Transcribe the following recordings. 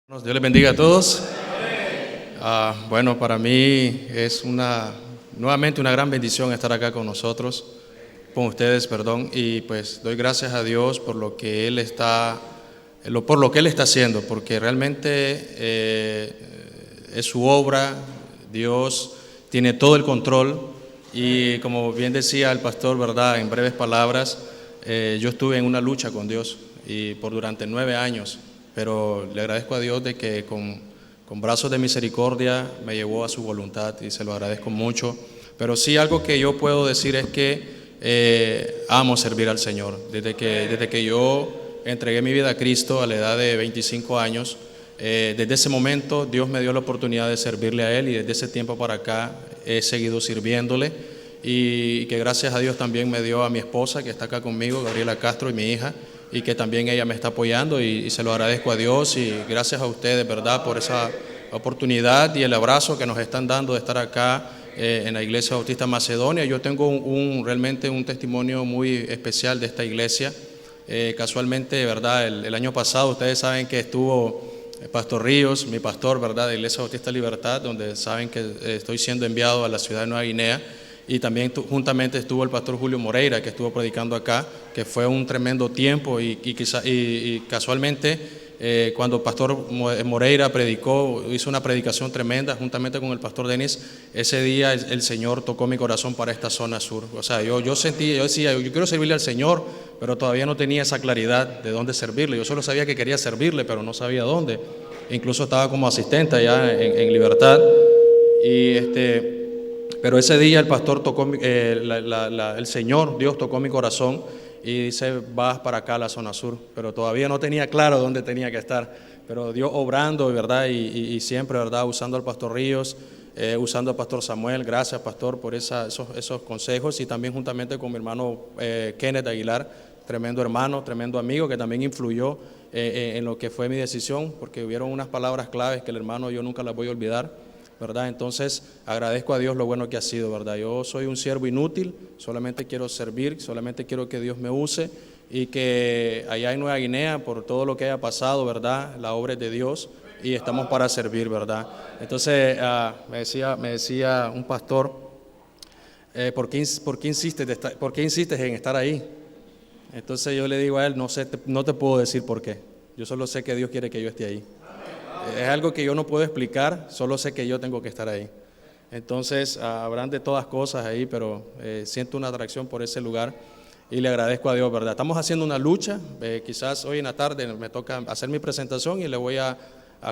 Dios les bendiga a todos. Bueno, para mí es nuevamente una gran bendición estar acá con nosotros, con ustedes, perdón, y pues doy gracias a Dios por lo que Él está haciendo, porque realmente es su obra. Dios tiene todo el control y como bien decía el pastor, ¿verdad? En breves palabras, yo estuve en una lucha con Dios y durante 9 años. Pero le agradezco a Dios de que con brazos de misericordia me llevó a su voluntad y se lo agradezco mucho. Pero sí, algo que yo puedo decir es que amo servir al Señor. Desde que yo entregué mi vida a Cristo a la edad de 25 años, desde ese momento Dios me dio la oportunidad de servirle a Él y desde ese tiempo para acá he seguido sirviéndole. Y que gracias a Dios también me dio a mi esposa que está acá conmigo, Gabriela Castro, y mi hija, y que también ella me está apoyando y se lo agradezco a Dios y gracias a ustedes, ¿verdad?, por esa oportunidad y el abrazo que nos están dando de estar acá en la Iglesia Bautista Macedonia. Yo tengo realmente un testimonio muy especial de esta iglesia. Casualmente, ¿verdad?, el año pasado ustedes saben que estuvo Pastor Ríos, mi pastor, ¿verdad?, de Iglesia Bautista Libertad, donde saben que estoy siendo enviado a la ciudad de Nueva Guinea. Y también juntamente estuvo el pastor Julio Moreira, que estuvo predicando acá, que fue un tremendo tiempo y casualmente cuando el pastor Moreira hizo una predicación tremenda juntamente con el pastor Denis, ese día el Señor tocó mi corazón para esta zona sur. O sea, yo decía, yo quiero servirle al Señor, pero todavía no tenía esa claridad de dónde servirle. Yo solo sabía que quería servirle, pero no sabía dónde. Incluso estaba como asistente allá en Libertad. Pero ese día el pastor tocó, el Señor, Dios tocó mi corazón y dice, vas para acá a la zona sur, pero todavía no tenía claro dónde tenía que estar, pero Dios obrando, ¿verdad? Y siempre, ¿verdad?, usando al pastor Ríos, usando al pastor Samuel. Gracias, pastor, por esos consejos, y también juntamente con mi hermano Kenneth Aguilar, tremendo hermano, tremendo amigo, que también influyó en lo que fue mi decisión, porque hubieron unas palabras claves que el hermano yo nunca las voy a olvidar, ¿verdad? Entonces agradezco a Dios lo bueno que ha sido, ¿verdad? Yo soy un siervo inútil, solamente quiero servir, solamente quiero que Dios me use y que allá en Nueva Guinea, por todo lo que haya pasado, ¿verdad?, la obra es de Dios y estamos para servir, ¿verdad? Entonces me decía un pastor, ¿por qué insistes en estar ahí? Entonces yo le digo a él, no te puedo decir por qué, yo solo sé que Dios quiere que yo esté ahí. Es algo que yo no puedo explicar, solo sé que yo tengo que estar ahí. Entonces, habrán de todas cosas ahí, pero siento una atracción por ese lugar y le agradezco a Dios, ¿verdad? Estamos haciendo una lucha, quizás hoy en la tarde me toca hacer mi presentación y le voy a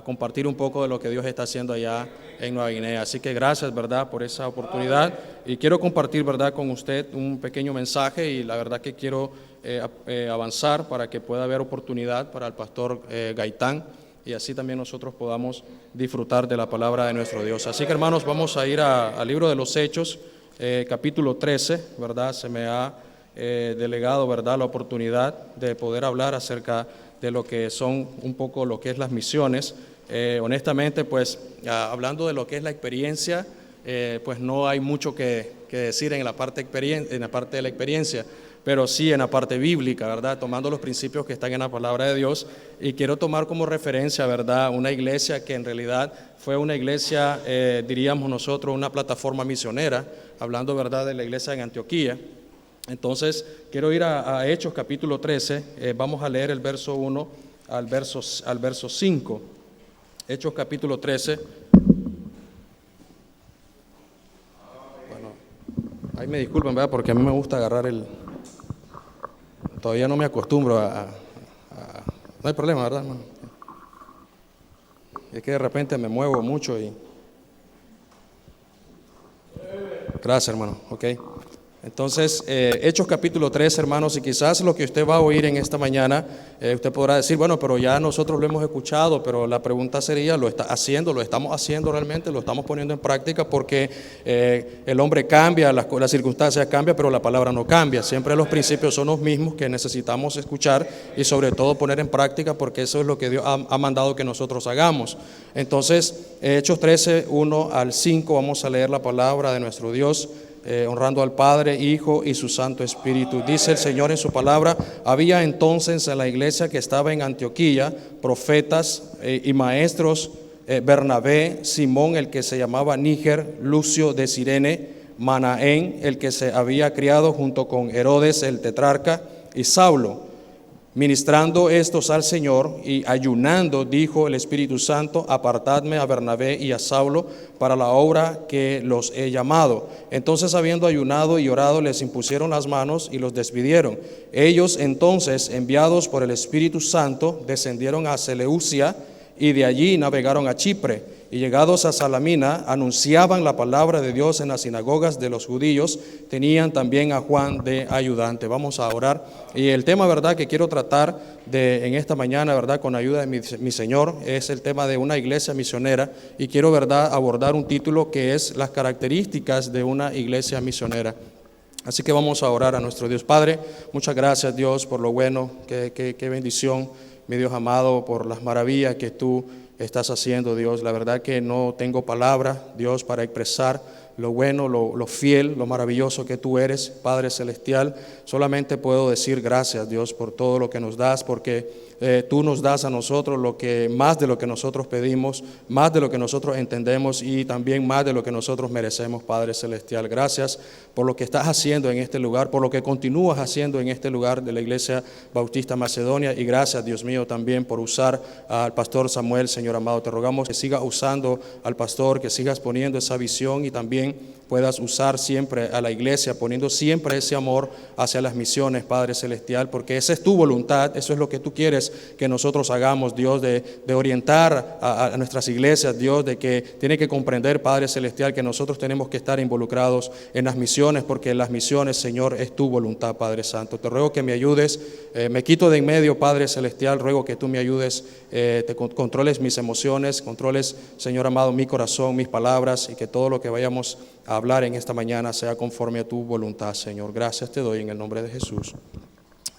compartir un poco de lo que Dios está haciendo allá en Nueva Guinea. Así que gracias, ¿verdad?, por esa oportunidad y quiero compartir, ¿verdad?, con usted un pequeño mensaje y la verdad que quiero avanzar para que pueda haber oportunidad para el pastor Gaitán, y así también nosotros podamos disfrutar de la palabra de nuestro Dios. Así que, hermanos, vamos a ir al libro de los Hechos, capítulo 13, ¿verdad? Se me ha delegado, ¿verdad?, la oportunidad de poder hablar acerca de lo que son un poco lo que es las misiones. Honestamente, pues, hablando de lo que es la experiencia, pues no hay mucho que decir en la parte de la experiencia, pero sí en la parte bíblica, ¿verdad?, tomando los principios que están en la palabra de Dios. Y quiero tomar como referencia, ¿verdad?, una iglesia que en realidad fue una iglesia, diríamos nosotros, una plataforma misionera, hablando, ¿verdad?, de la iglesia en Antioquía. Entonces, quiero ir a Hechos capítulo 13, vamos a leer el verso 1 al verso 5. Hechos capítulo 13. Bueno, ahí me disculpen, ¿verdad?, porque a mí me gusta agarrar todavía no me acostumbro no hay problema, ¿verdad, hermano? Es que de repente me muevo mucho y... Gracias, hermano, ok. Entonces, Hechos capítulo 3, hermanos, y quizás lo que usted va a oír en esta mañana, usted podrá decir, bueno, pero ya nosotros lo hemos escuchado, pero la pregunta sería, ¿lo estamos haciendo realmente? ¿Lo estamos poniendo en práctica? Porque el hombre cambia, las circunstancias cambian, pero la palabra no cambia. Siempre los principios son los mismos que necesitamos escuchar y sobre todo poner en práctica, porque eso es lo que Dios ha mandado que nosotros hagamos. Entonces, Hechos 13, 1 al 5, vamos a leer la palabra de nuestro Dios. honrando al Padre, Hijo y su Santo Espíritu. Dice el Señor en su palabra: había entonces en la iglesia que estaba en Antioquía profetas y maestros, Bernabé, Simón el que se llamaba Níger, Lucio de Cirene, Manaén el que se había criado junto con Herodes el tetrarca, y Saulo. Ministrando estos al Señor y ayunando, dijo el Espíritu Santo: apartadme a Bernabé y a Saulo para la obra que los he llamado. Entonces, habiendo ayunado y orado, les impusieron las manos y los despidieron. Ellos entonces, enviados por el Espíritu Santo, descendieron a Seleucia y de allí navegaron a Chipre. Y llegados a Salamina, anunciaban la palabra de Dios en las sinagogas de los judíos. Tenían también a Juan de ayudante. Vamos a orar. Y el tema, verdad, que quiero tratar en esta mañana, verdad, con ayuda de mi Señor, es el tema de una iglesia misionera. Y quiero, verdad, abordar un título que es las características de una iglesia misionera. Así que vamos a orar a nuestro Dios. Padre, muchas gracias, Dios, por lo bueno, qué bendición, mi Dios amado, por las maravillas que tú estás haciendo, Dios. La verdad que no tengo palabra, Dios, para expresar lo bueno, lo fiel, lo maravilloso que tú eres, Padre Celestial. Solamente puedo decir gracias, Dios, por todo lo que nos das, porque tú nos das a nosotros más de lo que nosotros pedimos, más de lo que nosotros entendemos y también más de lo que nosotros merecemos, Padre Celestial. Gracias por lo que estás haciendo en este lugar, por lo que continúas haciendo en este lugar de la Iglesia Bautista Macedonia, y gracias, Dios mío, también por usar al pastor Samuel, Señor amado. Te rogamos que sigas usando al pastor, que sigas poniendo esa visión y también puedas usar siempre a la iglesia, poniendo siempre ese amor hacia las misiones, Padre Celestial, porque esa es tu voluntad, eso es lo que tú quieres que nosotros hagamos, Dios, de orientar a nuestras iglesias, Dios, de que tiene que comprender, Padre Celestial, que nosotros tenemos que estar involucrados en las misiones, porque las misiones, Señor, es tu voluntad, Padre Santo. Te ruego que me ayudes, me quito de en medio, Padre Celestial, ruego que tú me ayudes, te controles mis emociones, controles, Señor amado, mi corazón, mis palabras, y que todo lo que vayamos a hablar en esta mañana sea conforme a tu voluntad, Señor. Gracias te doy en el nombre de Jesús.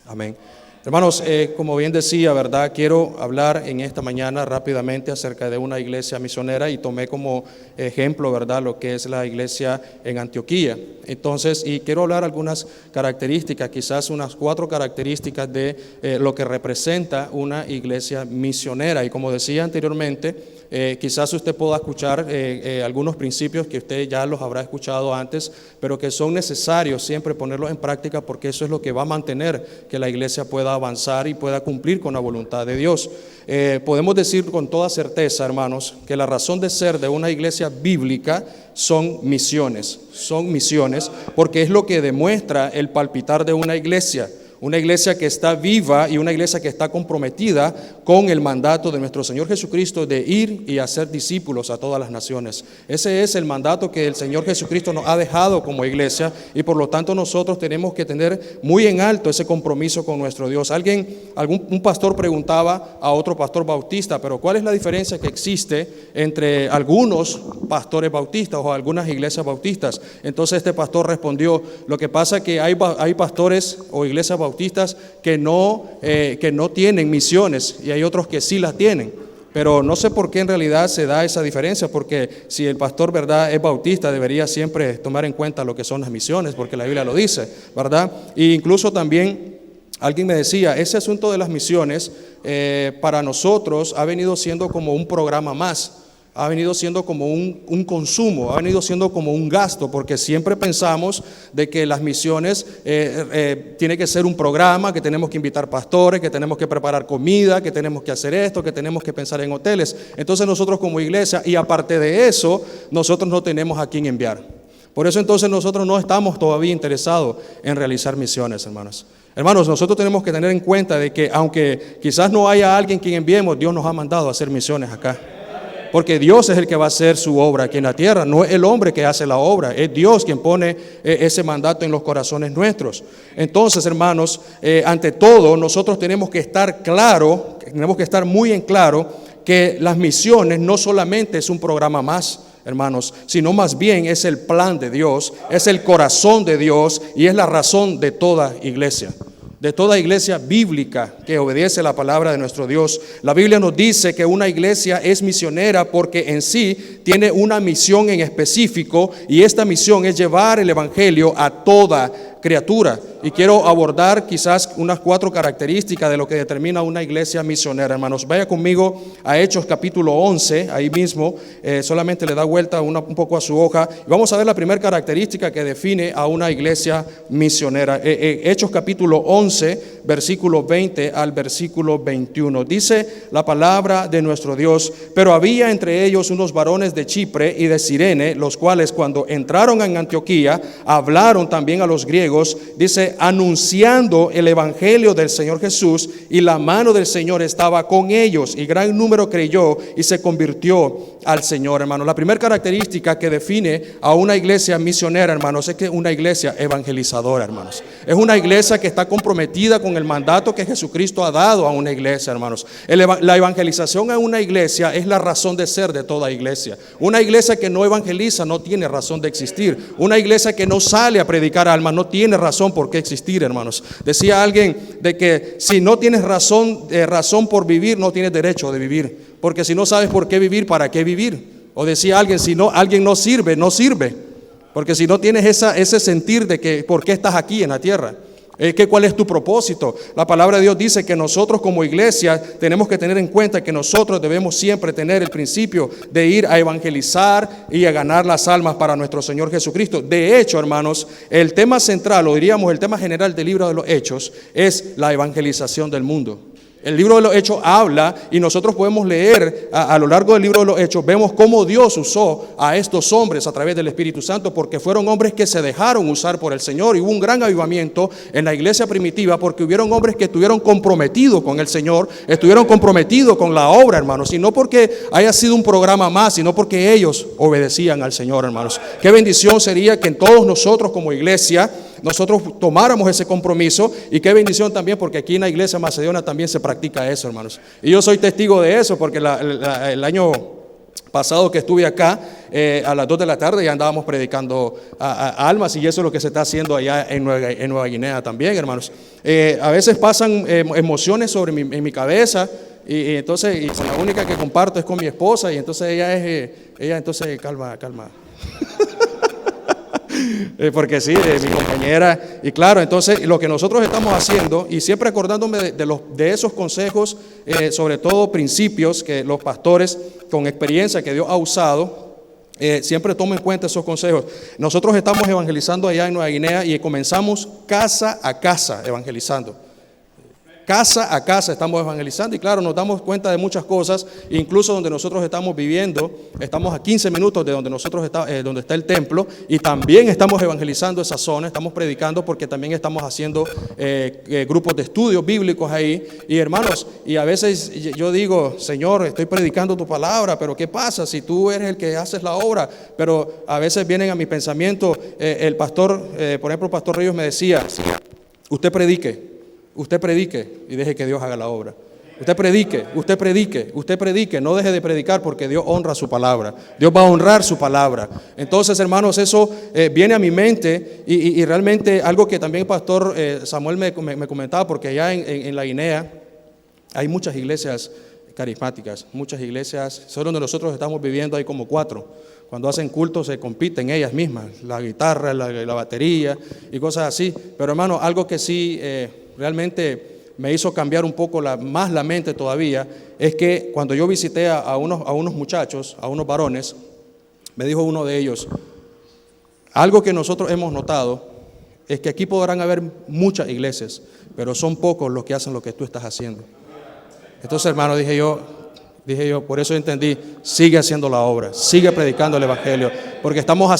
Amén. Hermanos, como bien decía, ¿verdad? Quiero hablar en esta mañana rápidamente acerca de una iglesia misionera, y tomé como ejemplo, ¿verdad?, lo que es la iglesia en Antioquía. Entonces, y quiero hablar algunas características, quizás unas 4 características de lo que representa una iglesia misionera. Y como decía anteriormente, quizás usted pueda escuchar algunos principios que usted ya los habrá escuchado antes, pero que son necesarios siempre ponerlos en práctica, porque eso es lo que va a mantener que la iglesia pueda avanzar y pueda cumplir con la voluntad de Dios. Podemos decir con toda certeza, hermanos, que la razón de ser de una iglesia bíblica son misiones, porque es lo que demuestra el palpitar de una iglesia que está viva y una iglesia que está comprometida con el mandato de nuestro Señor Jesucristo de ir y hacer discípulos a todas las naciones. Ese es el mandato que el Señor Jesucristo nos ha dejado como iglesia, y por lo tanto nosotros tenemos que tener muy en alto ese compromiso con nuestro Dios. Un pastor preguntaba a otro pastor bautista: pero ¿cuál es la diferencia que existe entre algunos pastores bautistas o algunas iglesias bautistas? Entonces este pastor respondió: lo que pasa es que hay pastores o iglesias bautistas que no tienen misiones, y hay otros que sí las tienen. Pero no sé por qué en realidad se da esa diferencia, porque si el pastor, ¿verdad?, es bautista, debería siempre tomar en cuenta lo que son las misiones, porque la Biblia lo dice, ¿verdad? E incluso también alguien me decía: ese asunto de las misiones para nosotros ha venido siendo como un programa más, ha venido siendo como un consumo, ha venido siendo como un gasto, porque siempre pensamos de que las misiones tiene que ser un programa, que tenemos que invitar pastores, que tenemos que preparar comida, que tenemos que hacer esto, que tenemos que pensar en hoteles. Entonces nosotros como iglesia, y aparte de eso, nosotros no tenemos a quién enviar. Por eso entonces nosotros no estamos todavía interesados en realizar misiones, hermanos. Hermanos, nosotros tenemos que tener en cuenta de que aunque quizás no haya alguien quien enviemos, Dios nos ha mandado a hacer misiones acá. Porque Dios es el que va a hacer su obra aquí en la tierra, no es el hombre que hace la obra, es Dios quien pone ese mandato en los corazones nuestros. Entonces, hermanos, ante todo nosotros tenemos que estar muy en claro que las misiones no solamente es un programa más, hermanos, sino más bien es el plan de Dios, es el corazón de Dios y es la razón de toda iglesia. de toda iglesia bíblica que obedece la palabra de nuestro Dios. La Biblia nos dice que una iglesia es misionera porque en sí tiene una misión en específico, y esta misión es llevar el evangelio a toda criatura. Y quiero abordar quizás unas 4 características de lo que determina una iglesia misionera. Hermanos, vaya conmigo a Hechos capítulo 11, ahí mismo, solamente le da vuelta un poco a su hoja. Vamos a ver la primera característica que define a una iglesia misionera. Hechos capítulo 11, versículo 20 al versículo 21. Dice la palabra de nuestro Dios: pero había entre ellos unos varones de Chipre y de Cirene, los cuales cuando entraron en Antioquía, hablaron también a los griegos, dice, anunciando el evangelio del Señor Jesús, y la mano del Señor estaba con ellos, y gran número creyó y se convirtió al Señor. Hermanos, la primera característica que define a una iglesia misionera, hermanos, es que es una iglesia evangelizadora, hermanos. Es una iglesia que está comprometida con el mandato que Jesucristo ha dado a una iglesia, hermanos. La evangelización a una iglesia es la razón de ser de toda iglesia. Una iglesia que no evangeliza no tiene razón de existir. Una iglesia que no sale a predicar almas no tiene razón por qué existir, hermanos. Decía alguien de que si no tienes razón por vivir, no tienes derecho de vivir. Porque si no sabes por qué vivir, ¿para qué vivir? O decía alguien, si no, alguien no sirve, no sirve. Porque si no tienes ese sentir de que por qué estás aquí en la tierra, ¿cuál es tu propósito? La palabra de Dios dice que nosotros como iglesia tenemos que tener en cuenta que nosotros debemos siempre tener el principio de ir a evangelizar y a ganar las almas para nuestro Señor Jesucristo. De hecho, hermanos, el tema central, o diríamos el tema general del libro de los Hechos, es la evangelización del mundo. El libro de los Hechos habla, y nosotros podemos leer a lo largo del libro de los Hechos, vemos cómo Dios usó a estos hombres a través del Espíritu Santo, porque fueron hombres que se dejaron usar por el Señor, y hubo un gran avivamiento en la iglesia primitiva, porque hubieron hombres que estuvieron comprometidos con el Señor, estuvieron comprometidos con la obra, hermanos, y no porque haya sido un programa más, sino porque ellos obedecían al Señor, hermanos. Qué bendición sería que en todos nosotros como iglesia nosotros tomáramos ese compromiso, y qué bendición también porque aquí en la iglesia macedona también se practica eso, hermanos. Y yo soy testigo de eso porque el año pasado que estuve acá, a las 2 de la tarde ya andábamos predicando a almas, y eso es lo que se está haciendo allá en Nueva Guinea también, hermanos. A veces pasan emociones en mi cabeza, y entonces la única que comparto es con mi esposa, y entonces ella entonces calma. Porque sí, mi compañera, y claro, entonces lo que nosotros estamos haciendo, y siempre acordándome de esos consejos, sobre todo principios que los pastores con experiencia que Dios ha usado, siempre tomo en cuenta esos consejos. Nosotros estamos evangelizando allá en Nueva Guinea, y comenzamos casa a casa evangelizando. Casa a casa estamos evangelizando, y claro, nos damos cuenta de muchas cosas. Incluso donde nosotros estamos viviendo, estamos a 15 minutos de donde donde está el templo, y también estamos evangelizando esa zona, estamos predicando, porque también estamos haciendo grupos de estudios bíblicos ahí. Y hermanos, y a veces yo digo, Señor, estoy predicando tu palabra, pero ¿qué pasa si tú eres el que haces la obra? Pero a veces vienen a mi pensamiento, el pastor, por ejemplo, el pastor Ríos me decía, usted predique y deje que Dios haga la obra. Usted predique, no deje de predicar, porque Dios honra su palabra. Dios va a honrar su palabra. Entonces, hermanos, eso viene a mi mente, y realmente algo que también el pastor Samuel me comentaba, porque allá en la Guinea hay muchas iglesias carismáticas, muchas iglesias, solo donde nosotros estamos viviendo hay como 4. Cuando hacen culto se compiten ellas mismas, la guitarra, la batería y cosas así. Pero hermano, algo que sí realmente me hizo cambiar un poco más la mente todavía, es que cuando yo visité a unos muchachos, a unos varones, me dijo uno de ellos, algo que nosotros hemos notado es que aquí podrán haber muchas iglesias, pero son pocos los que hacen lo que tú estás haciendo. Entonces, hermano, dije yo, por eso entendí, sigue haciendo la obra, sigue predicando el evangelio, porque estamos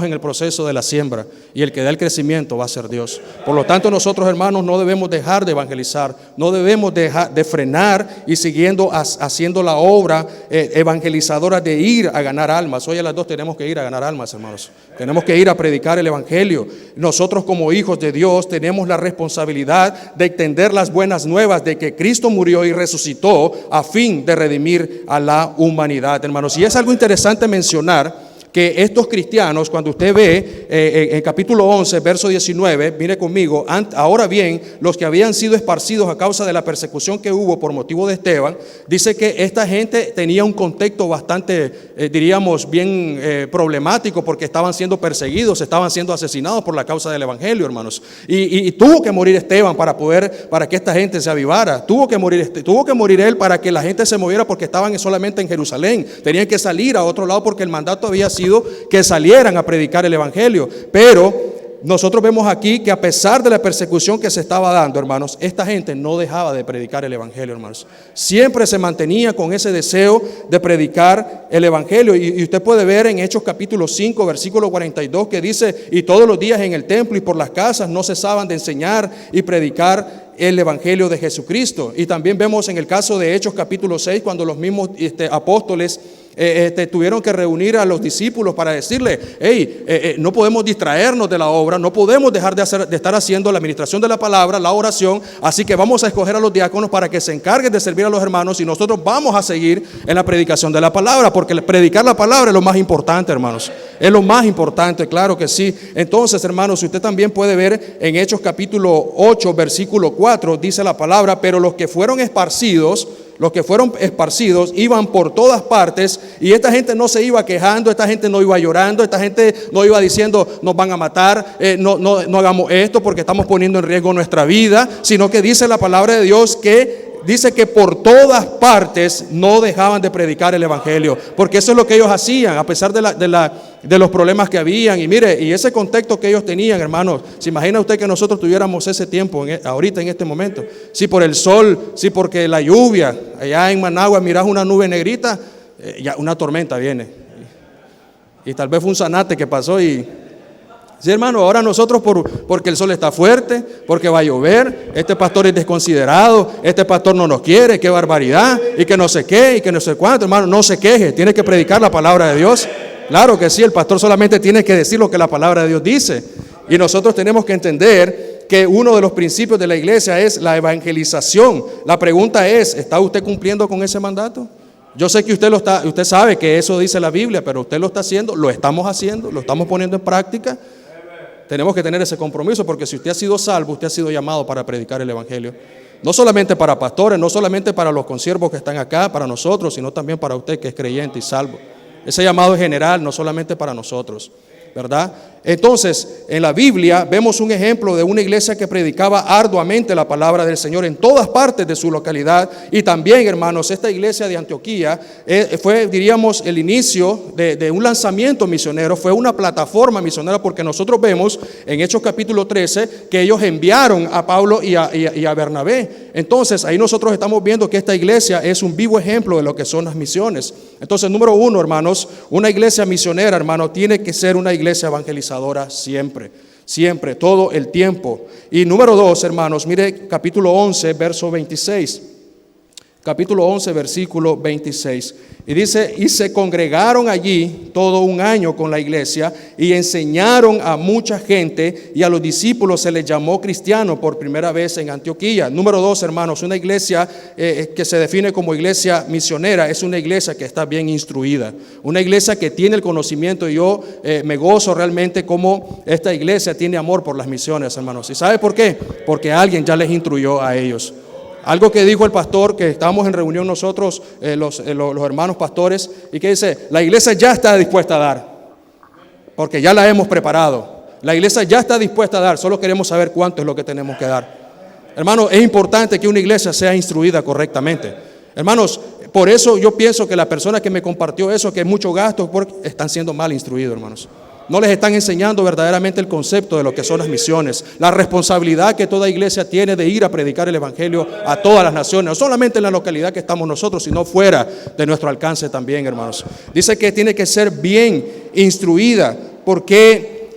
en el proceso de la siembra, y el que da el crecimiento va a ser Dios. Por lo tanto, nosotros, hermanos, no debemos dejar de evangelizar, no debemos dejar de frenar y siguiendo haciendo la obra evangelizadora de ir a ganar almas. Hoy a las 2 tenemos que ir a ganar almas, hermanos. Tenemos que ir a predicar el evangelio. Nosotros como hijos de Dios tenemos la responsabilidad de extender las buenas nuevas de que Cristo murió y resucitó a fin de redimir a la humanidad, hermanos. Y es algo interesante mencionar que estos cristianos, cuando usted ve en capítulo 11, verso 19, mire conmigo, ahora bien, los que habían sido esparcidos a causa de la persecución que hubo por motivo de Esteban, dice que esta gente tenía un contexto bastante, diríamos, bien problemático, porque estaban siendo perseguidos, estaban siendo asesinados por la causa del evangelio, hermanos. Y tuvo que morir Esteban para que esta gente se avivara. Tuvo que morir él para que la gente se moviera, porque estaban solamente en Jerusalén. Tenían que salir a otro lado porque el mandato había sido que salieran a predicar el evangelio. Pero nosotros vemos aquí que a pesar de la persecución que se estaba dando, hermanos, esta gente no dejaba de predicar el evangelio, hermanos. Siempre se mantenía con ese deseo de predicar el evangelio. Y usted puede ver en Hechos capítulo 5, versículo 42, que dice: y todos los días en el templo y por las casas no cesaban de enseñar y predicar el evangelio de Jesucristo. Y también vemos en el caso de Hechos capítulo 6, cuando los mismos apóstoles tuvieron que reunir a los discípulos para decirle: no podemos distraernos de la obra, no podemos dejar de estar haciendo la administración de la palabra, la oración, así que vamos a escoger a los diáconos para que se encarguen de servir a los hermanos, y nosotros vamos a seguir en la predicación de la palabra, porque predicar la palabra es lo más importante, hermanos, es lo más importante, claro que sí. Entonces, hermanos, usted también puede ver en Hechos capítulo 8, versículo 4, dice la palabra: pero los que fueron esparcidos iban por todas partes, y esta gente no se iba quejando, esta gente no iba llorando, esta gente no iba diciendo: nos van a matar, no hagamos esto porque estamos poniendo en riesgo nuestra vida, sino que dice la palabra de Dios que dice que por todas partes no dejaban de predicar el evangelio, porque eso es lo que ellos hacían a pesar de los problemas que habían. Y mire, y ese contexto que ellos tenían, hermanos, ¿se imagina usted que nosotros tuviéramos ese tiempo ahorita en este momento? Si por el sol, si porque la lluvia, allá en Managua mirás una nube negrita, ya una tormenta viene, y tal vez fue un zanate que pasó. Y sí, hermano, ahora nosotros porque el sol está fuerte, porque va a llover, este pastor es desconsiderado, este pastor no nos quiere, qué barbaridad, y que no sé qué, y que no sé cuánto. Hermano, no se queje, tiene que predicar la palabra de Dios. Claro que sí, el pastor solamente tiene que decir lo que la palabra de Dios dice, y nosotros tenemos que entender que uno de los principios de la iglesia es la evangelización. La pregunta es: ¿está usted cumpliendo con ese mandato? Yo sé que usted sabe que eso dice la Biblia, pero usted lo está haciendo, lo estamos haciendo, lo estamos poniendo en práctica. Tenemos que tener ese compromiso, porque si usted ha sido salvo, usted ha sido llamado para predicar el evangelio. No solamente para pastores, no solamente para los consiervos que están acá, para nosotros, sino también para usted que es creyente y salvo. Ese llamado es general, no solamente para nosotros, ¿verdad? Entonces, en la Biblia vemos un ejemplo de una iglesia que predicaba arduamente la palabra del Señor en todas partes de su localidad. Y también, hermanos, esta iglesia de Antioquía fue, diríamos, el inicio de un lanzamiento misionero, fue una plataforma misionera, porque nosotros vemos en Hechos capítulo 13 que ellos enviaron a Pablo y a Bernabé. Entonces, ahí nosotros estamos viendo que esta iglesia es un vivo ejemplo de lo que son las misiones. Entonces, número uno, hermanos, una iglesia misionera, hermano, tiene que ser una iglesia evangelizadora siempre, todo el tiempo. Y número dos, hermanos, mire capítulo 11, verso 26. Capítulo 11, versículo 26. Y dice: y se congregaron allí todo un año con la iglesia y enseñaron a mucha gente, y a los discípulos se les llamó cristianos por primera vez en Antioquía. Número dos, hermanos, una iglesia que se define como iglesia misionera es una iglesia que está bien instruida, una iglesia que tiene el conocimiento. Y yo me gozo realmente como esta iglesia tiene amor por las misiones, hermanos. ¿Y sabe por qué? Porque alguien ya les instruyó a ellos. Algo que dijo el pastor, que estábamos en reunión nosotros, los hermanos pastores, y que dice: la iglesia ya está dispuesta a dar, porque ya la hemos preparado. La iglesia ya está dispuesta a dar, solo queremos saber cuánto es lo que tenemos que dar. Hermanos, es importante que una iglesia sea instruida correctamente. Hermanos, por eso yo pienso que la persona que me compartió eso, que es mucho gasto, porque están siendo mal instruidos, hermanos. No les están enseñando verdaderamente el concepto de lo que son las misiones, la responsabilidad que toda iglesia tiene de ir a predicar el evangelio a todas las naciones, no solamente en la localidad que estamos nosotros, sino fuera de nuestro alcance también, hermanos. Dice que tiene que ser bien instruida. ¿Por qué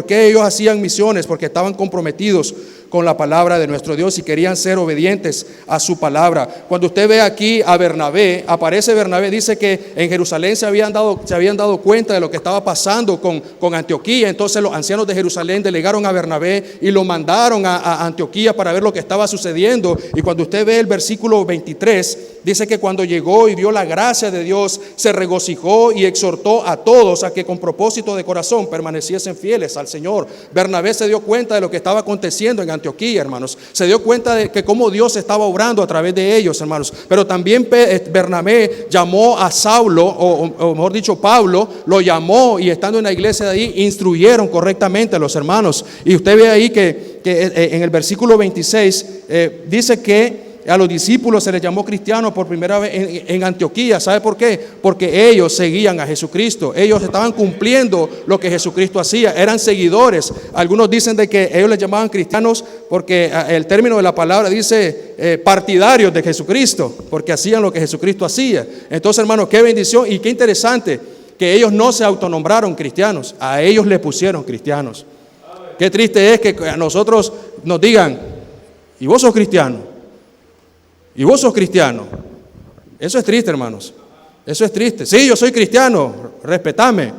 ellos hacían misiones? Porque estaban comprometidos con la palabra de nuestro Dios y querían ser obedientes a su palabra. Cuando usted ve aquí a Bernabé, aparece Bernabé, dice que en Jerusalén se habían dado cuenta de lo que estaba pasando con Antioquía. Entonces los ancianos de Jerusalén delegaron a Bernabé y lo mandaron a Antioquía para ver lo que estaba sucediendo. Y cuando usted ve el versículo 23, dice que cuando llegó y vio la gracia de Dios, se regocijó y exhortó a todos a que con propósito de corazón permaneciesen fieles al Señor. Bernabé se dio cuenta de lo que estaba aconteciendo en Antioquía, hermanos. Se dio cuenta de que cómo Dios estaba obrando a través de ellos, hermanos. Pero también Bernabé llamó a Saulo, o mejor dicho, Pablo, lo llamó, y estando en la iglesia de ahí, instruyeron correctamente a los hermanos. Y usted ve ahí que en el versículo 26 dice que a los discípulos se les llamó cristianos por primera vez en Antioquía. ¿Sabe por qué? Porque ellos seguían a Jesucristo. Ellos estaban cumpliendo lo que Jesucristo hacía. Eran seguidores. Algunos dicen de que ellos les llamaban cristianos porque el término de la palabra dice partidarios de Jesucristo, porque hacían lo que Jesucristo hacía. Entonces, hermanos, qué bendición y qué interesante que ellos no se autonombraron cristianos. A ellos le pusieron cristianos. Qué triste es que a nosotros nos digan: ¿y vos sos cristiano? ¿Y vos sos cristiano? Eso es triste, hermanos. Eso es triste. Sí, yo soy cristiano, respetame.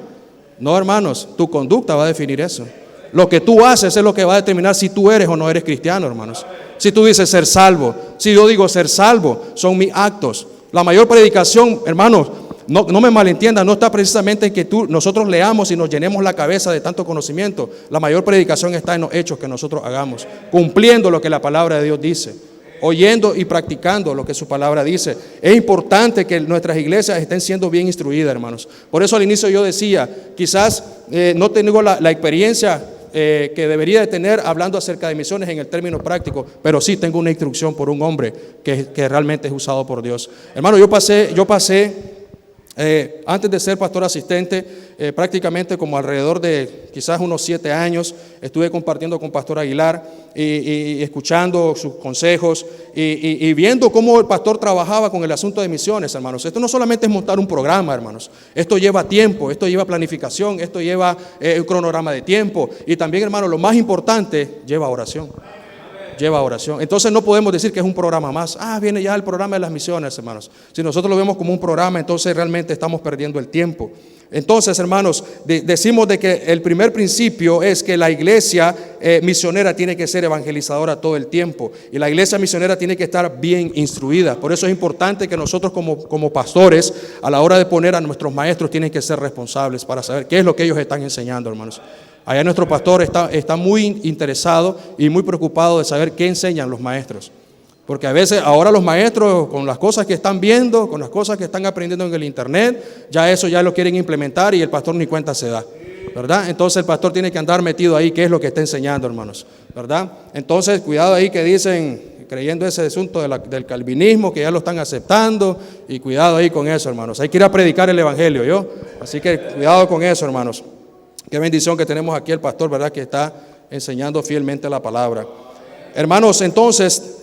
No, hermanos, tu conducta va a definir eso. Lo que tú haces es lo que va a determinar si tú eres o no eres cristiano, hermanos. Si tú dices ser salvo, si yo digo ser salvo, son mis actos. La mayor predicación, hermanos, no me malentiendan, no está precisamente en que nosotros leamos y nos llenemos la cabeza de tanto conocimiento. La mayor predicación está en los hechos que nosotros hagamos, cumpliendo lo que la palabra de Dios dice, oyendo y practicando lo que su palabra dice. Es importante que nuestras iglesias estén siendo bien instruidas, hermanos. Por eso al inicio yo decía, quizás no tengo la experiencia que debería de tener hablando acerca de misiones en el término práctico, pero sí tengo una instrucción por un hombre que realmente es usado por Dios. Hermano, yo pasé antes de ser pastor asistente, prácticamente como alrededor de quizás unos 7 años, estuve compartiendo con Pastor Aguilar y escuchando sus consejos y viendo cómo el pastor trabajaba con el asunto de misiones, hermanos. Esto no solamente es montar un programa, hermanos. Esto lleva tiempo, esto lleva planificación, esto lleva un cronograma de tiempo. Y también, hermanos, lo más importante, lleva oración. Lleva oración. Entonces no podemos decir que es un programa más. Viene ya el programa de las misiones, hermanos. Si nosotros lo vemos como un programa, entonces realmente estamos perdiendo el tiempo. Entonces, hermanos, decimos de que el primer principio es que la iglesia misionera tiene que ser evangelizadora todo el tiempo. Y la iglesia misionera tiene que estar bien instruida. Por eso es importante que nosotros como pastores, a la hora de poner a nuestros maestros, tienen que ser responsables para saber qué es lo que ellos están enseñando, hermanos. Allá nuestro pastor está muy interesado y muy preocupado de saber qué enseñan los maestros. Porque a veces ahora los maestros, con las cosas que están viendo, con las cosas que están aprendiendo en el internet, ya lo quieren implementar y el pastor ni cuenta se da, ¿verdad? Entonces el pastor tiene que andar metido ahí, qué es lo que está enseñando, hermanos, ¿verdad? Entonces cuidado ahí que dicen, creyendo ese asunto del calvinismo, que ya lo están aceptando, y cuidado ahí con eso, hermanos. Hay que ir a predicar el evangelio, ¿yo? Así que cuidado con eso, hermanos. Qué bendición que tenemos aquí el pastor, ¿verdad? Que está enseñando fielmente la palabra. Hermanos, entonces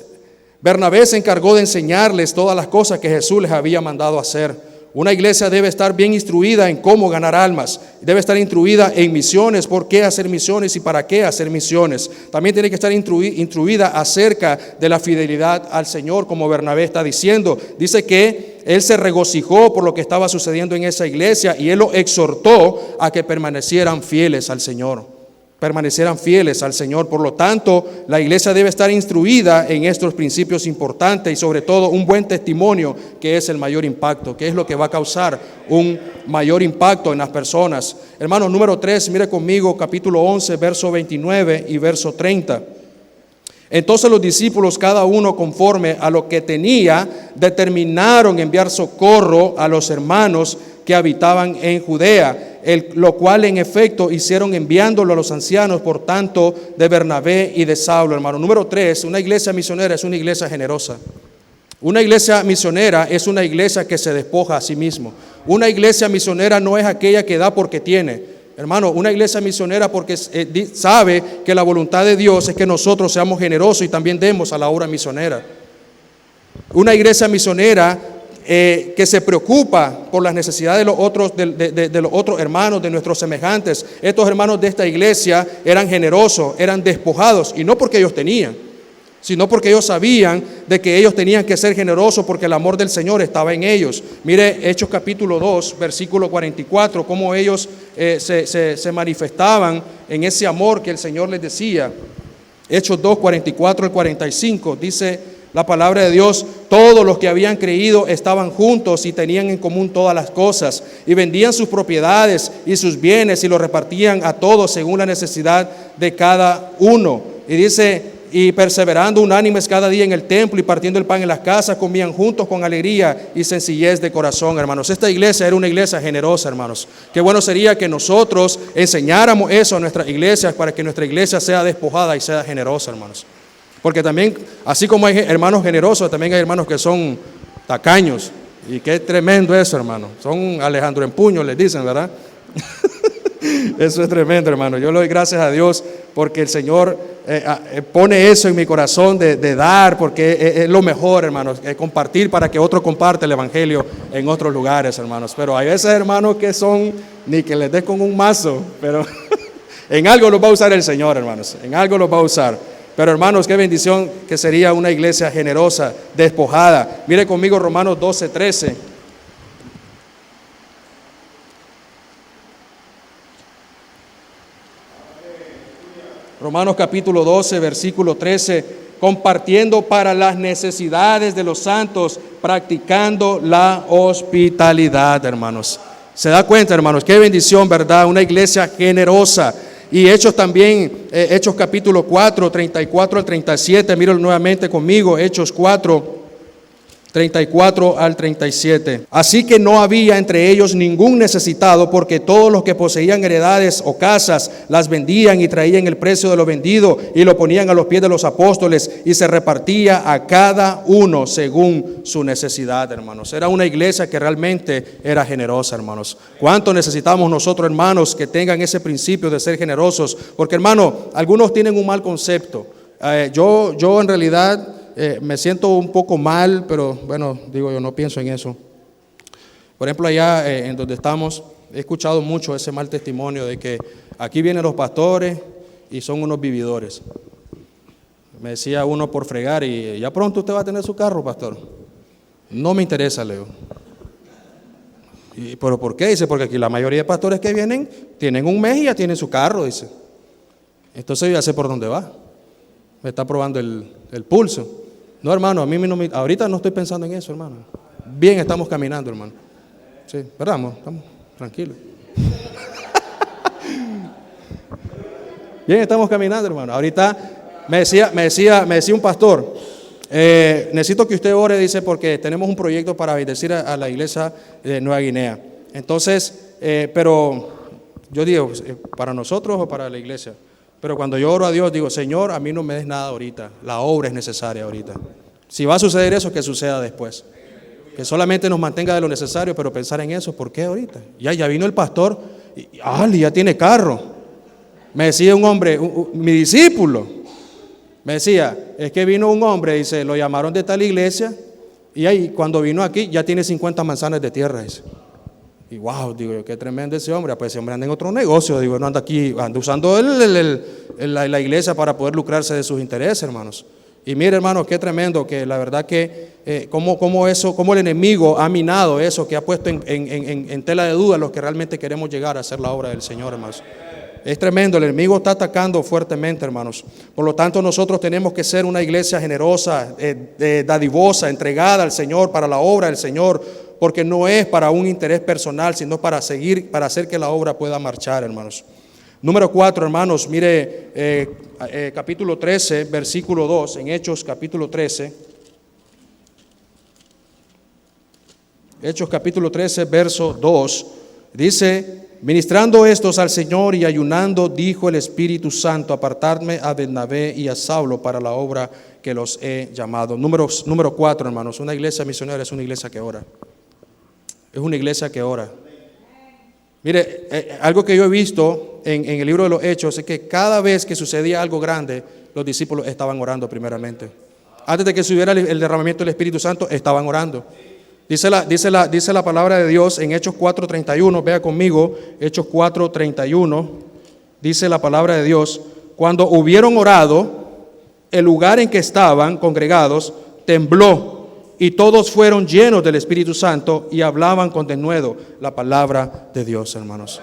Bernabé se encargó de enseñarles todas las cosas que Jesús les había mandado hacer. Una iglesia debe estar bien instruida en cómo ganar almas. Debe estar instruida en misiones, por qué hacer misiones y para qué hacer misiones. También tiene que estar instruida acerca de la fidelidad al Señor, como Bernabé está diciendo. Dice que él se regocijó por lo que estaba sucediendo en esa iglesia y él lo exhortó a que permanecieran fieles al Señor. Permanecieran fieles al Señor. Por lo tanto, la iglesia debe estar instruida en estos principios importantes y sobre todo un buen testimonio, que es el mayor impacto, que es lo que va a causar un mayor impacto en las personas. Hermanos, número 3, mire conmigo capítulo 11, verso 29 y verso 30. Entonces los discípulos, cada uno conforme a lo que tenía, determinaron enviar socorro a los hermanos que habitaban en Judea, lo cual en efecto hicieron enviándolo a los ancianos, por tanto, de Bernabé y de Saulo, hermano. Número 3, una iglesia misionera es una iglesia generosa. Una iglesia misionera es una iglesia que se despoja a sí mismo. Una iglesia misionera no es aquella que da porque tiene. Hermano, una iglesia misionera porque sabe que la voluntad de Dios es que nosotros seamos generosos y también demos a la obra misionera. Una iglesia misionera que se preocupa por las necesidades de los otros, de los otros hermanos, de nuestros semejantes. Estos hermanos de esta iglesia eran generosos, eran despojados, y no porque ellos tenían, sino porque ellos sabían de que ellos tenían que ser generosos porque el amor del Señor estaba en ellos. Mire Hechos capítulo 2, versículo 44, cómo ellos se manifestaban en ese amor que el Señor les decía. Hechos 2, 44 al 45, dice la palabra de Dios: todos los que habían creído estaban juntos y tenían en común todas las cosas, y vendían sus propiedades y sus bienes y los repartían a todos según la necesidad de cada uno. Y dice: y perseverando unánimes cada día en el templo y partiendo el pan en las casas, comían juntos con alegría y sencillez de corazón, hermanos. Esta iglesia era una iglesia generosa, hermanos. Qué bueno sería que nosotros enseñáramos eso a nuestras iglesias, para que nuestra iglesia sea despojada y sea generosa, hermanos. Porque también, así como hay hermanos generosos, también hay hermanos que son tacaños. Y qué tremendo eso, hermano. Son Alejandro en puño, les dicen, ¿verdad? Eso es tremendo, hermano. Yo le doy gracias a Dios porque el Señor pone eso en mi corazón de dar, porque es lo mejor, hermanos, compartir para que otro comparte el evangelio en otros lugares, hermanos. Pero hay veces, hermanos, que son ni que les des con un mazo, pero en algo los va a usar el Señor, hermanos. En algo los va a usar. Pero, hermanos, qué bendición que sería una iglesia generosa, despojada. Mire conmigo Romanos 12, 13. Romanos capítulo 12, versículo 13, compartiendo para las necesidades de los santos, practicando la hospitalidad, hermanos. ¿Se da cuenta, hermanos? Qué bendición, ¿verdad? Una iglesia generosa. Y Hechos también, Hechos capítulo 4, 34 al 37, míralo nuevamente conmigo, Hechos 4, 34 al 37. Así que no había entre ellos ningún necesitado, porque todos los que poseían heredades o casas las vendían y traían el precio de lo vendido y lo ponían a los pies de los apóstoles, y se repartía a cada uno según su necesidad, hermanos. Era una iglesia que realmente era generosa, hermanos. ¿Cuánto necesitamos nosotros, hermanos, que tengan ese principio de ser generosos? Porque, hermano, algunos tienen un mal concepto. Yo en realidad me siento un poco mal, pero bueno, digo, yo no pienso en eso. Por ejemplo, allá en donde estamos, he escuchado mucho ese mal testimonio de que aquí vienen los pastores y son unos vividores. Me decía uno por fregar: y ya pronto usted va a tener su carro, pastor. No me interesa, Leo. ¿Pero por qué? Dice: porque aquí la mayoría de pastores que vienen tienen un mes y ya tienen su carro, dice. Entonces yo ya sé por dónde va. Me está probando el pulso. No, hermano, a mí no ahorita no estoy pensando en eso, hermano. Bien, estamos caminando, hermano. Sí, ¿verdad? Estamos tranquilos. Bien, estamos caminando, hermano. Ahorita me decía un pastor: necesito que usted ore, dice, porque tenemos un proyecto para bendecir a la iglesia de Nueva Guinea. Entonces, pero yo digo, ¿para nosotros o para la iglesia? Pero cuando yo oro a Dios, digo: Señor, a mí no me des nada ahorita. La obra es necesaria ahorita. Si va a suceder eso, que suceda después. Que solamente nos mantenga de lo necesario, pero pensar en eso, ¿por qué ahorita? Ya vino el pastor y ya tiene carro. Me decía un hombre, mi discípulo, me decía: es que vino un hombre, dice, lo llamaron de tal iglesia, y ahí cuando vino aquí ya tiene 50 manzanas de tierra, dice. Y wow, digo yo, qué tremendo ese hombre. Pues ese hombre anda en otro negocio, digo, no anda aquí, anda usando la iglesia para poder lucrarse de sus intereses, hermanos. Y mire, hermanos, qué tremendo, que la verdad que cómo el enemigo ha minado eso, que ha puesto en tela de duda los que realmente queremos llegar a hacer la obra del Señor, hermanos. Es tremendo, el enemigo está atacando fuertemente, hermanos. Por lo tanto, nosotros tenemos que ser una iglesia generosa, dadivosa, entregada al Señor para la obra del Señor, porque no es para un interés personal, sino para hacer que la obra pueda marchar, hermanos. Número 4, hermanos, mire capítulo 13, versículo 2, en Hechos capítulo 13. Hechos capítulo 13, verso 2, dice: ministrando estos al Señor y ayunando, dijo el Espíritu Santo: apartadme a Bernabé y a Saulo para la obra que los he llamado. Número 4, hermanos, una iglesia misionera es una iglesia que ora. Es una iglesia que ora. Mire, algo que yo he visto en el libro de los Hechos es que cada vez que sucedía algo grande, los discípulos estaban orando primeramente. Antes de que subiera el derramamiento del Espíritu Santo, estaban orando. Dice la palabra de Dios en Hechos 4:31, vea conmigo, Hechos 4:31, dice la palabra de Dios: cuando hubieron orado, el lugar en que estaban congregados tembló, y todos fueron llenos del Espíritu Santo y hablaban con denuedo la palabra de Dios, hermanos.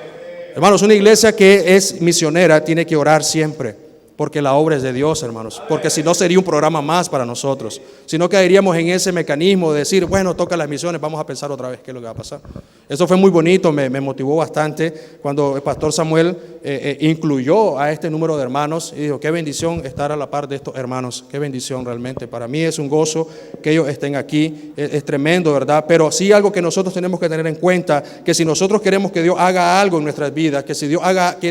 Hermanos, una iglesia que es misionera tiene que orar siempre, porque la obra es de Dios, hermanos. Porque si no, sería un programa más para nosotros. Si no, caeríamos en ese mecanismo de decir, bueno, toca las misiones, vamos a pensar otra vez qué es lo que va a pasar. Eso fue muy bonito, me motivó bastante cuando el pastor Samuel incluyó a este número de hermanos y dijo, qué bendición estar a la par de estos hermanos, qué bendición realmente. Para mí es un gozo que ellos estén aquí, es tremendo, ¿verdad? Pero sí algo que nosotros tenemos que tener en cuenta, que si nosotros queremos que Dios haga algo en nuestras vidas, que si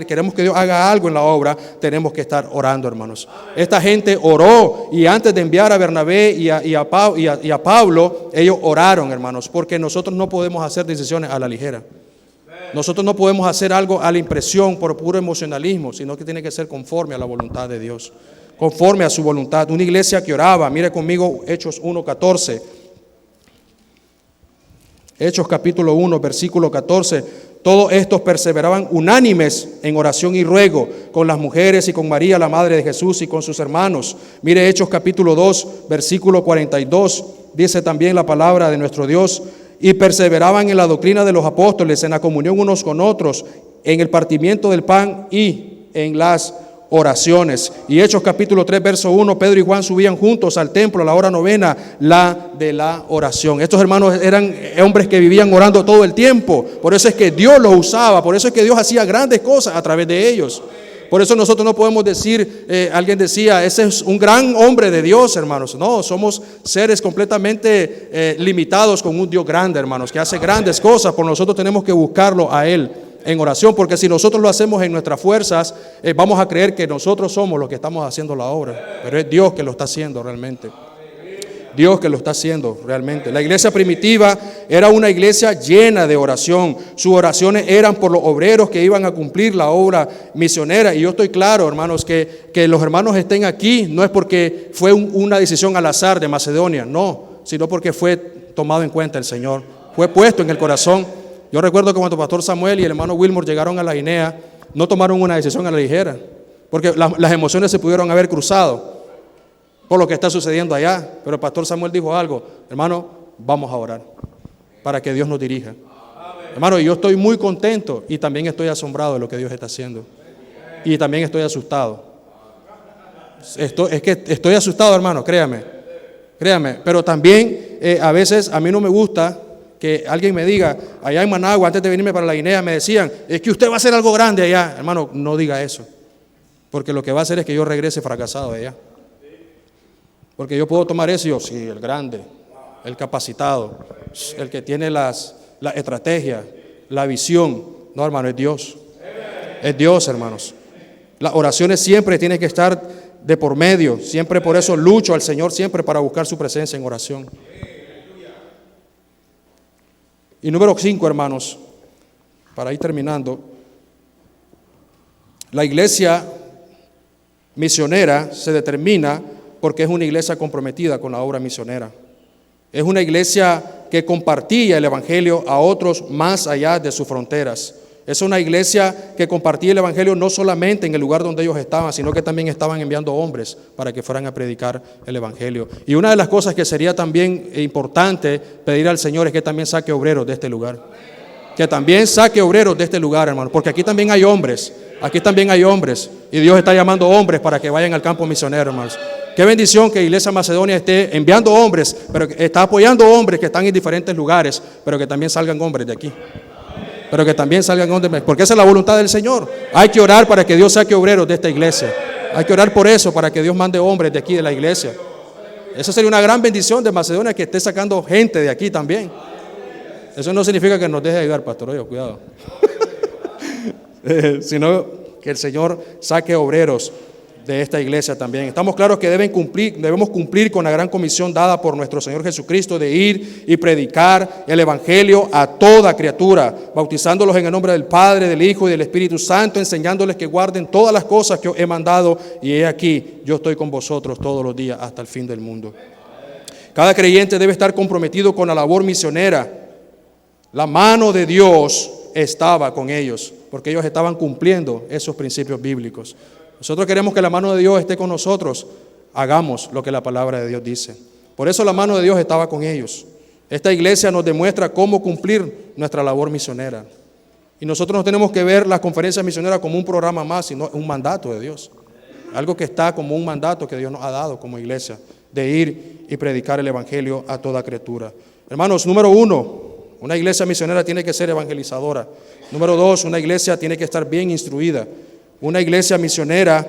queremos que Dios haga algo en la obra, tenemos que estar orando, hermanos. Esta gente oró, y antes de enviar a Bernabé y a Pablo, ellos oraron, hermanos, porque nosotros no podemos hacer decisiones a la ligera. Nosotros no podemos hacer algo a la impresión por puro emocionalismo, sino que tiene que ser conforme a la voluntad de Dios, conforme a su voluntad. Una iglesia que oraba, mire conmigo Hechos 1:14. Hechos capítulo 1, versículo 14. Todos estos perseveraban unánimes en oración y ruego con las mujeres y con María, la madre de Jesús, y con sus hermanos. Mire Hechos capítulo 2, versículo 42. Dice también la palabra de nuestro Dios: y perseveraban en la doctrina de los apóstoles, en la comunión unos con otros, en el partimiento del pan y en las oraciones. Y Hechos capítulo 3, verso 1, Pedro y Juan subían juntos al templo a la hora novena, la de la oración. Estos hermanos eran hombres que vivían orando todo el tiempo. Por eso es que Dios los usaba, por eso es que Dios hacía grandes cosas a través de ellos. Por eso nosotros no podemos decir, alguien decía, ese es un gran hombre de Dios, hermanos. No, somos seres completamente limitados con un Dios grande, hermanos, que hace grandes cosas. Por nosotros tenemos que buscarlo a Él en oración, porque si nosotros lo hacemos en nuestras fuerzas, vamos a creer que nosotros somos los que estamos haciendo la obra, pero es Dios que lo está haciendo realmente. Dios que lo está haciendo realmente. La iglesia primitiva era una iglesia llena de oración. Sus oraciones eran por los obreros que iban a cumplir la obra misionera. Y yo estoy claro, hermanos, que los hermanos estén aquí no es porque fue una decisión al azar de Macedonia, no, sino porque fue tomado en cuenta el Señor, fue puesto en el corazón. Yo recuerdo que cuando el pastor Samuel y el hermano Wilmore llegaron a la Guinea, no tomaron una decisión a la ligera, porque las emociones se pudieron haber cruzado por lo que está sucediendo allá. Pero el pastor Samuel dijo algo: hermano, vamos a orar para que Dios nos dirija. Hermano, yo estoy muy contento y también estoy asombrado de lo que Dios está haciendo. Y también estoy asustado. Es que estoy asustado, hermano, créame. Pero también a veces a mí no me gusta que alguien me diga, allá en Managua, antes de venirme para la Guinea, me decían, es que usted va a hacer algo grande allá. Hermano, no diga eso, porque lo que va a hacer es que yo regrese fracasado de allá. Porque yo puedo tomar eso y yo, sí, el grande, el capacitado, el que tiene la estrategia, la visión. No, hermano, es Dios. Es Dios, hermanos. Las oraciones siempre tienen que estar de por medio. Siempre por eso lucho al Señor, siempre para buscar su presencia en oración. Y número 5, hermanos, para ir terminando. La iglesia misionera se determina porque es una iglesia comprometida con la obra misionera. Es una iglesia que compartía el evangelio a otros más allá de sus fronteras. Es una iglesia que compartía el evangelio no solamente en el lugar donde ellos estaban, sino que también estaban enviando hombres para que fueran a predicar el evangelio. Y una de las cosas que sería también importante pedir al Señor es que también saque obreros de este lugar. Que también saque obreros de este lugar, hermano, porque aquí también hay hombres. Aquí también hay hombres. Y Dios está llamando hombres para que vayan al campo misionero, hermanos. Qué bendición que Iglesia Macedonia esté enviando hombres, pero que está apoyando hombres que están en diferentes lugares, pero que también salgan hombres de aquí. Pero que también salgan hombres, porque esa es la voluntad del Señor. Hay que orar para que Dios saque obreros de esta iglesia. Hay que orar por eso, para que Dios mande hombres de aquí de la iglesia. Eso sería una gran bendición de Macedonia, que esté sacando gente de aquí también. Eso no significa que nos deje ayudar, pastor, oye, cuidado. Sino que el Señor saque obreros de esta iglesia también. Estamos claros que debemos cumplir con la gran comisión dada por nuestro Señor Jesucristo de ir y predicar el evangelio a toda criatura, bautizándolos en el nombre del Padre, del Hijo y del Espíritu Santo, enseñándoles que guarden todas las cosas que os he mandado, y he aquí, yo estoy con vosotros todos los días hasta el fin del mundo. Cada creyente debe estar comprometido con la labor misionera. La mano de Dios estaba con ellos, porque ellos estaban cumpliendo esos principios bíblicos. Nosotros queremos que la mano de Dios esté con nosotros. Hagamos lo que la palabra de Dios dice. Por eso la mano de Dios estaba con ellos. Esta iglesia nos demuestra cómo cumplir nuestra labor misionera. Y nosotros no tenemos que ver las conferencias misioneras como un programa más, sino un mandato de Dios. Algo que está como un mandato que Dios nos ha dado como iglesia, de ir y predicar el evangelio a toda criatura. Hermanos, número 1, una iglesia misionera tiene que ser evangelizadora. Número 2, una iglesia tiene que estar bien instruida. Una iglesia misionera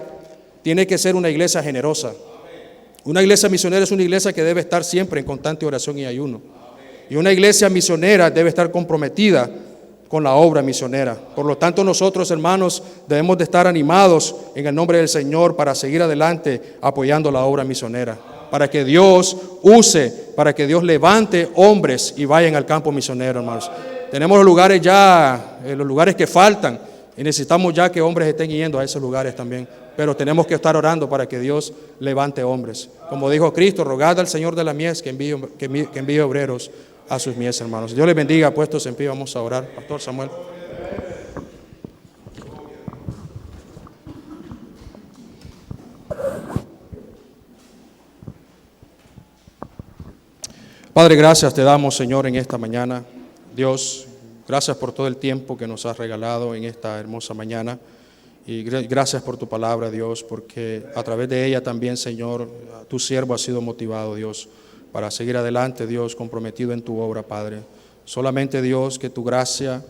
tiene que ser una iglesia generosa. Una iglesia misionera es una iglesia que debe estar siempre en constante oración y ayuno. Y una iglesia misionera debe estar comprometida con la obra misionera. Por lo tanto, nosotros, hermanos, debemos de estar animados en el nombre del Señor para seguir adelante apoyando la obra misionera. Para que Dios use, para que Dios levante hombres y vayan al campo misionero, hermanos. Tenemos los lugares ya, los lugares que faltan, y necesitamos ya que hombres estén yendo a esos lugares también. Pero tenemos que estar orando para que Dios levante hombres. Como dijo Cristo, rogad al Señor de la mies que envíe obreros a sus mies, hermanos. Dios les bendiga. Puestos en pie, vamos a orar. Pastor Samuel. Padre, gracias te damos, Señor, en esta mañana. Dios, gracias por todo el tiempo que nos has regalado en esta hermosa mañana. Y gracias por tu palabra, Dios, porque a través de ella también, Señor, tu siervo ha sido motivado, Dios, para seguir adelante, Dios, comprometido en tu obra, Padre. Solamente, Dios, que tu gracia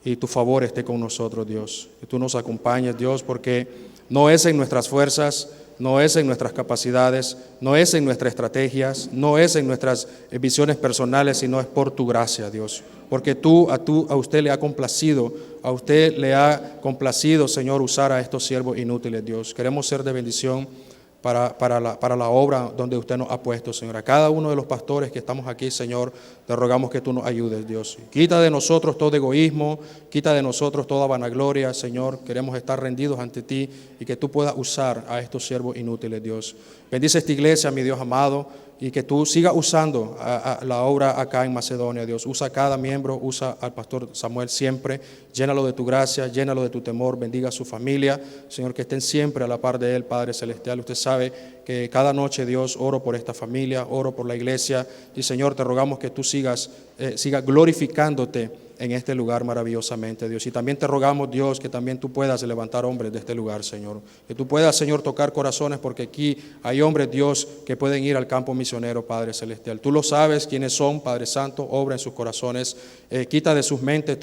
y tu favor esté con nosotros, Dios. Que tú nos acompañes, Dios, porque no es en nuestras fuerzas, no es en nuestras capacidades, no es en nuestras estrategias, no es en nuestras visiones personales, sino es por tu gracia, Dios. Porque a usted le ha complacido, Señor, usar a estos siervos inútiles, Dios. Queremos ser de bendición para la obra donde usted nos ha puesto, Señor. A cada uno de los pastores que estamos aquí, Señor, te rogamos que tú nos ayudes, Dios. Quita de nosotros todo egoísmo, quita de nosotros toda vanagloria, Señor. Queremos estar rendidos ante ti y que tú puedas usar a estos siervos inútiles, Dios. Bendice esta iglesia, mi Dios amado, y que tú sigas usando a la obra acá en Macedonia, Dios. Usa a cada miembro, usa al pastor Samuel siempre. Llénalo de tu gracia, llénalo de tu temor, bendiga a su familia, Señor, que estén siempre a la par de él, Padre Celestial. Usted sabe que cada noche, Dios, oro por esta familia, oro por la iglesia, y Señor, te rogamos que tú sigas glorificándote en este lugar maravillosamente, Dios. Y también te rogamos, Dios, que también tú puedas levantar hombres de este lugar, Señor. Que tú puedas, Señor, tocar corazones, porque aquí hay hombres, Dios, que pueden ir al campo misionero, Padre Celestial. Tú lo sabes quiénes son, Padre Santo, obra en sus corazones. Quita de sus mentes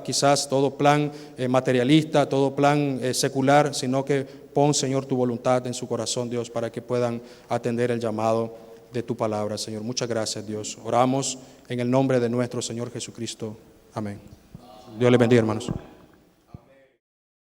quizás todo plan materialista, todo plan secular, sino que pon, Señor, tu voluntad en su corazón, Dios, para que puedan atender el llamado de tu palabra, Señor. Muchas gracias, Dios. Oramos en el nombre de nuestro Señor Jesucristo. Amén. Dios les bendiga, hermanos.